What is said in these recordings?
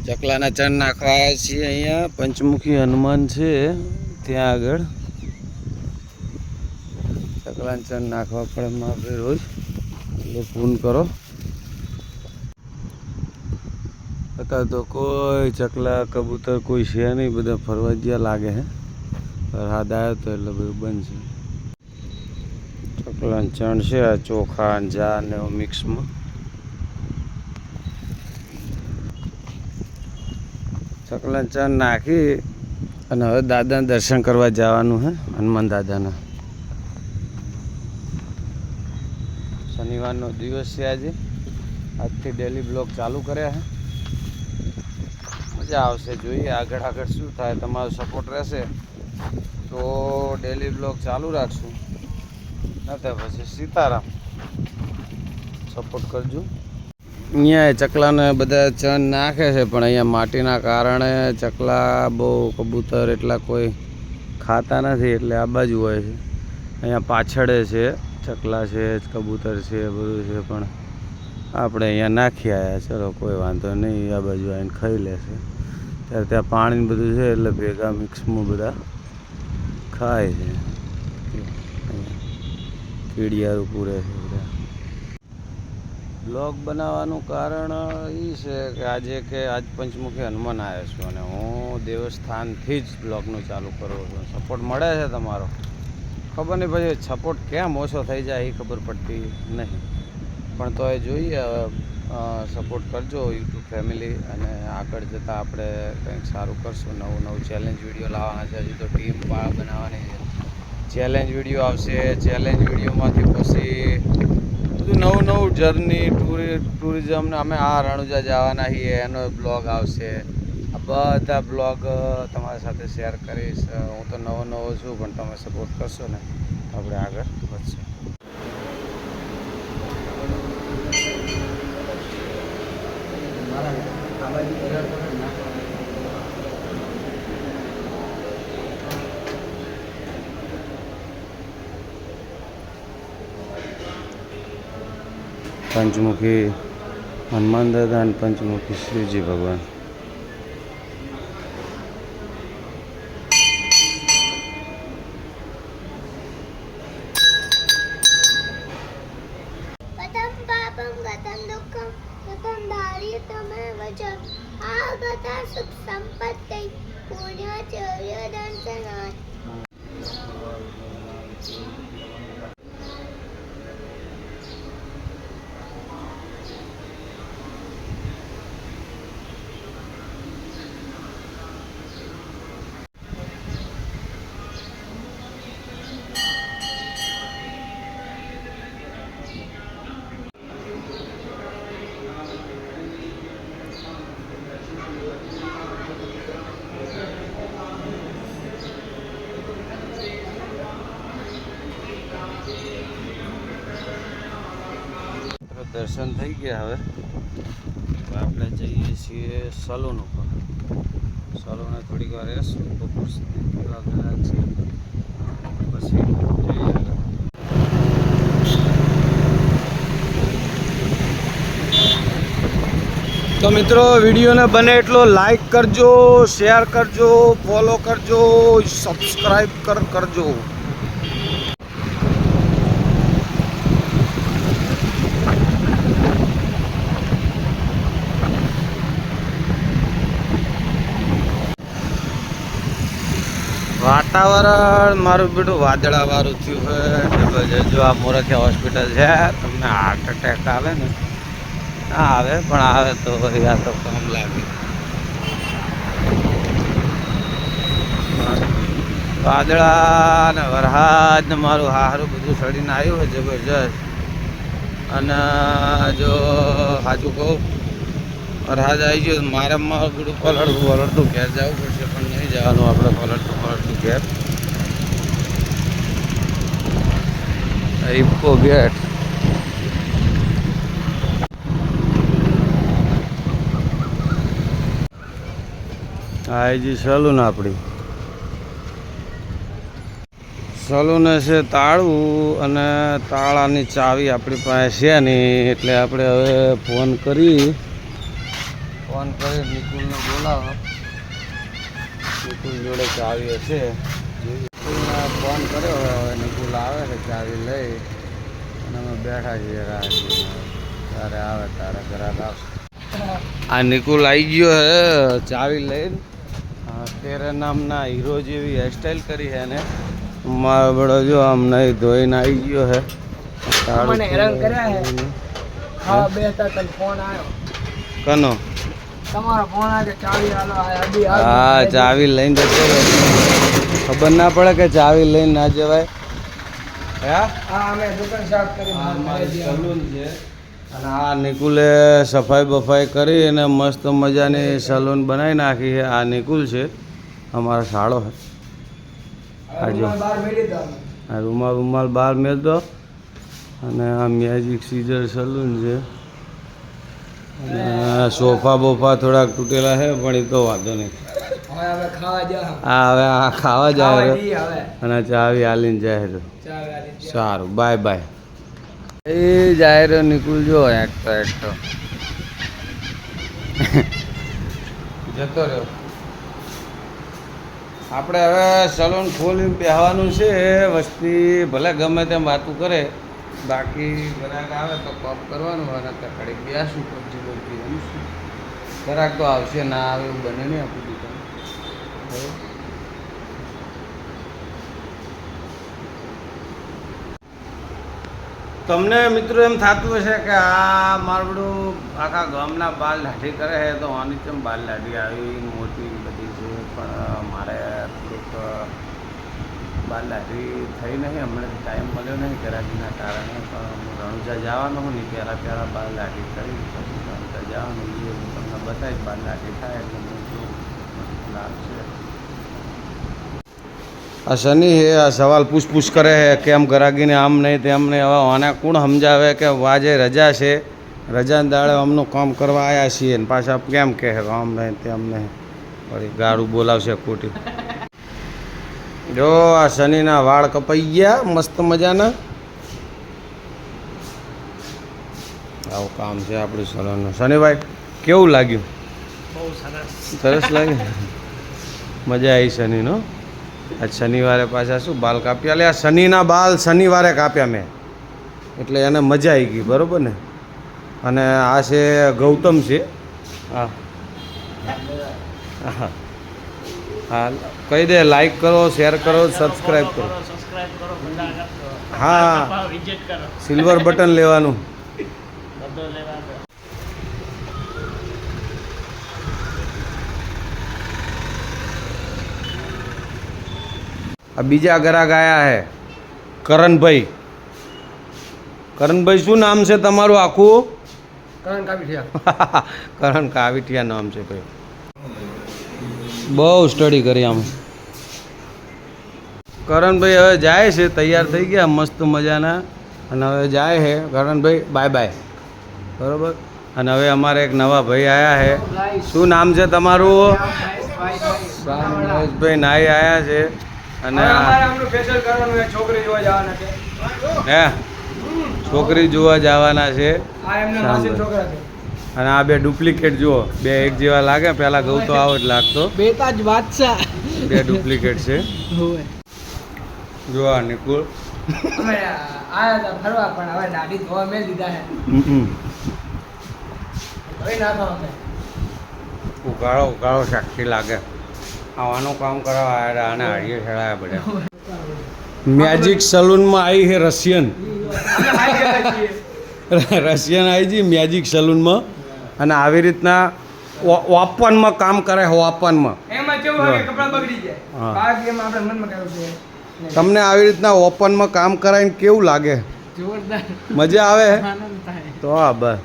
ચકલાના ચણ નાખવા આવ્યા છીએ અહીંયા. પંચમુખી હનુમાન છે ત્યાં આગળ. ચકલાના ચણ નાખવા પડે આપણે રોજ, એટલે ફોન કરો. અત્યારે તો કોઈ ચકલા કબૂતર કોઈ છે નહીં, બધા ફરવા જ્યાં લાગે છે. વરસાદ આવ્યો તો એટલે બધું બંધ છે. ચકલાના ચણ છે આ ચોખા જા ને મિક્સમાં. ચકલાના ચણ નાખી અને હવે દાદાના દર્શન કરવા જવાનું છે, હનુમાન દાદાના. શનિવારનો દિવસ છે આજે. આજથી ડેલી બ્લોગ ચાલુ કર્યા છે. મજા આવશે, જોઈએ આગળ આગળ શું થાય. તમારો સપોર્ટ રહેશે તો ડેલી બ્લોગ ચાલુ રાખશું, નહીતર પછી સીતારામ. સપોર્ટ કરજો. અહીંયા ચકલાને બધા ચણ નાખે છે, પણ અહીંયા માટીના કારણે ચકલા બહુ કબૂતર એટલા કોઈ ખાતા નથી, એટલે આ બાજુ હોય છે. અહીંયા પાછળ છે ચકલા છે, કબૂતર છે, બધું છે, પણ આપણે અહીંયા નાખી આવ્યા. ચલો કોઈ વાંધો નહીં, આ બાજુ આવીને ખાઈ લેશે. ત્યારે ત્યાં પાણી બધું છે એટલે ભેગા મિક્સમાં બધા ખાય છે. કીડિયારું પૂરે છે બધા. બ્લોગ બનાવવાનું કારણ એ છે કે આજ પંચમુખી હનુમાન આવ્યો છું અને હું દેવસ્થાનથી જ બ્લોગનું ચાલુ કરું છું. સપોર્ટ મળે છે તમારો, ખબર નહીં પછી સપોર્ટ કેમ ઓછો થઈ જાય એ ખબર પડતી નહીં, પણ તો એ જોઈએ. સપોર્ટ કરજો યુટ્યુબ ફેમિલી, અને આગળ જતાં આપણે કંઈક સારું કરશું. નવું ચેલેન્જ વિડીયો લાવવાના છે. હજી તો ટીમ બનાવવાની છે. ચેલેન્જ વિડીયો આવશે. ચેલેન્જ વિડીયોમાંથી પછી બધું નવું જર્ની ટુરિઝમ ને અમે આ રણુજા જવાના છીએ એનો બ્લોગ આવશે. આ બધા બ્લોગ તમારી સાથે શેર કરીશ. હું તો નવો છું, પણ તમે સપોર્ટ કરશો ને આપણે આગળ વધશું. પંચમુખી હનુમાન દાદા અને પંચમુખી શ્રીજી ભગવાન. દર્શન થઈ ગયા. હવે આપણે જઈએ છીએ સલૂન ઉપર. સલૂને થોડીક વાર રહેશું, બપોર સુધી કેવા કલાક છે પછી જઈએ. તો મિત્રો, વિડીયોને બને એટલો લાઈક કરજો, શેર કરજો, ફોલો કરજો, સબસ્ક્રાઈબ કરજો. વાતાવરણ મારું બેટું વાદળાવાળું થયું હોય. જો આ મોરખિયા હોસ્પિટલ છે, તમને હાર્ટ એટેક આવે ને ના આવે, પણ આવે તો આ તો કમ લાગે. વાદળા ને વરસાદ ને મારું હારું બધું સડીને આવ્યું હોય જબરજસ્ત. અને જો સાચું કહું, વરસાદ આવી ગયો મારે મારું બધું પલળતું ઘેર જવું પડશે, પણ નહીં જવાનું આપણે પલળતું ઘેર. ઇફકો ગેટ. આ જે સલૂન આપણી સલૂન છે તાળું, અને તાળાની ચાવી આપણી પાસે છે નહીં, એટલે આપણે હવે ફોન કરી ફોન કરી નિકુલને બોલાવો. નિકુલ જોડે ચાવી હશે. નિકુલને ફોન કર્યો, હવે નિકુલ આવે છે ચાવી લઈ અને અમે બેઠા છીએ રાહ જોઈને. તારે આવે તારે ઘરાક આવશે. આ નિકુલ આવી ગયો હે ચાવી લઈને. તેરે નામના હીરો જેવી હેરસ્ટાઈલ કરી છે ને મારો બડો જો આમ નહીં ધોઈને આવી ગયો હે. મને હેરાન કર્યા હે. હા બે હતા તને ફોન આવ્યો. કનો? તમારો ફોન આવ્યો ચાવી આલો અભી હા ચાવી લઈને જતો રહ્યો. ખબર ના પડે કે ચાવી લઈને ના જવાય. હા અમે દુકાન સાફ કરી સલૂન છે અને આ નિકુલે સફાઈ બફાઈ કરી અને મસ્ત મજાની સલૂન બનાવી નાખી છે. આ નિકુલ છે અમારો સાળો છે. આ જો આ રૂમાલ બહાર મેળ દો. અને આ મેજિક સીઝર સલૂન છે. અને સોફા બોફા થોડાક તૂટેલા છે પણ એ તો વાંધો નહીં. હા હવે આ ખાવા જાય અને ચાવી હાલીને જાય તો સારું. Bye bye. એ જાય રહ્યો નિકુલ જો એકતો જતો રહ્યો. આપણે હવે સલૂન ખોલીને બેહવાનું છે. વસ્તી ભલે ગમે તેમ વાતું કરે, બાકી ગ્રાહક આવે તો કોપ કરવાનું અને ઘડીક બેસું પબજી બબજી રમશું. ગ્રાહક તો આવશે ના આવે એવું બને નહીં આપણું દુકાન. તમને મિત્રો એમ થતું હશે કે આ મારું આખા ગામના બાલ લાઠી કરે છે તો આની કેમ બાલ લાઠી આવી મોટી બધી છે. પણ મારે થોડુંક બાલ લાઠી થઈ નહીં. હમણાં ટાઈમ મળ્યો નહીં ગરાગીના કારણે. પણ હું રણુજા જવાનો હું નહીં પહેલાં બાલ લાઠી કરી પછી રણુજા જવાનું. એ હું તમને બતાવીશ બાલ લાઠી થાય એટલે હું જો લાગશે. આ શનિ હે આ સવાલ પૂછપૂછ કરે છે કેમ ગરાગીને આમ નહીં તેમ નહીં. હવે આને કોણ સમજાવે કે આજે રજા છે, રજાના દાડે અમનું કામ કરવા આવ્યા છીએ ને પાછા કેમ કહે આમ નહીં તેમ નહીં. વળી ગાળું બોલાવશે ખોટી. જો આ શનિના વાળ કપાઈ ગયા મસ્ત મજાના. આવું કામ છે આપણું સલૂનનું. શનિભાઈ કેવું લાગ્યું? બહુ સરસ. સરસ લાગ્યું. મજા આવી શનિનો. આજ શનિવારે પાછા શું બાલ કાપ્યા. લે આ શનિના બાલ શનિવારે કાપ્યા મેં એટલે એને મજા આવી ગઈ. બરાબર ને? અને આ છે ગૌતમ છે. હા હા હા કહી દે લાઈક કરો, શેર કરો, સબસ્ક્રાઈબ કરો. હા સિલ્વર બટન લેવાનું. આ બીજા ગ્રાહક આયા હે કરણભાઈ. કરણભાઈ શું નામ છે તમારું આખું? કરણ કાપીઠિયા. કરણ કાવીઠિયા નામ છે ભાઈ. બહુ સ્ટડી કરી આમ. કરણભાઈ હવે જાય છે, તૈયાર થઈ ગયા મસ્ત મજાના અને હવે જાય છે. Karanbhai bye bye. બરાબર. અને હવે અમારે એક નવા ભાઈ આવ્યા છે. શું નામ છે તમારું? મહેશભાઈ નાઈ આવ્યા છે. અને છોકરી જોવા જવાના છે. હે છોકરી જોવા જવાના છે. અને આ બે ડુપ્લિકેટ જુઓ, બે એક જેવા લાગે. પેલા ગૌ તો આવો જ લાગતો. બે તાજ બાદશાહ. બે ડુપ્લિકેટ છે. જો આ નિકુલ અમે આયા હતા ફરવા પણ હવે દાઢી ધોવા મેં લીધા છે. હવે ના ખાવા ઉગાડો ઉગાડો સાક્ષી લાગે. આવાનું કામ કરવા આવ્યા અને હાડીએ ખેડાયા બધા. મેજિક સલૂનમાં આવી છે રશિયન. રશિયન આવી છે મેજિક સલૂનમાં અને આવી રીતના ઓપનમાં કામ કરે. ઓપનમાં એમાં કેવું હોય કે કપડા બગડી જાય. બાકી એમાં આપણે મનમાં કહ્યું છે. તમને આવી રીતના ઓપનમાં કામ કરાવીને કેવું લાગે? જોરદાર. મજા આવે? આનંદ થાય. તો હા બસ.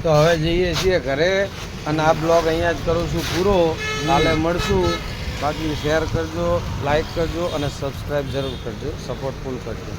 તો હવે જઈએ છીએ ઘરે અને આ બ્લોગ અહીંયા જ કરું છું પૂરો. કાલે મળશું. બાકી શેર કરજો, લાઈક કરજો અને સબસ્ક્રાઈબ જરૂર કરજો. સપોર્ટ ફૂલ કરજો.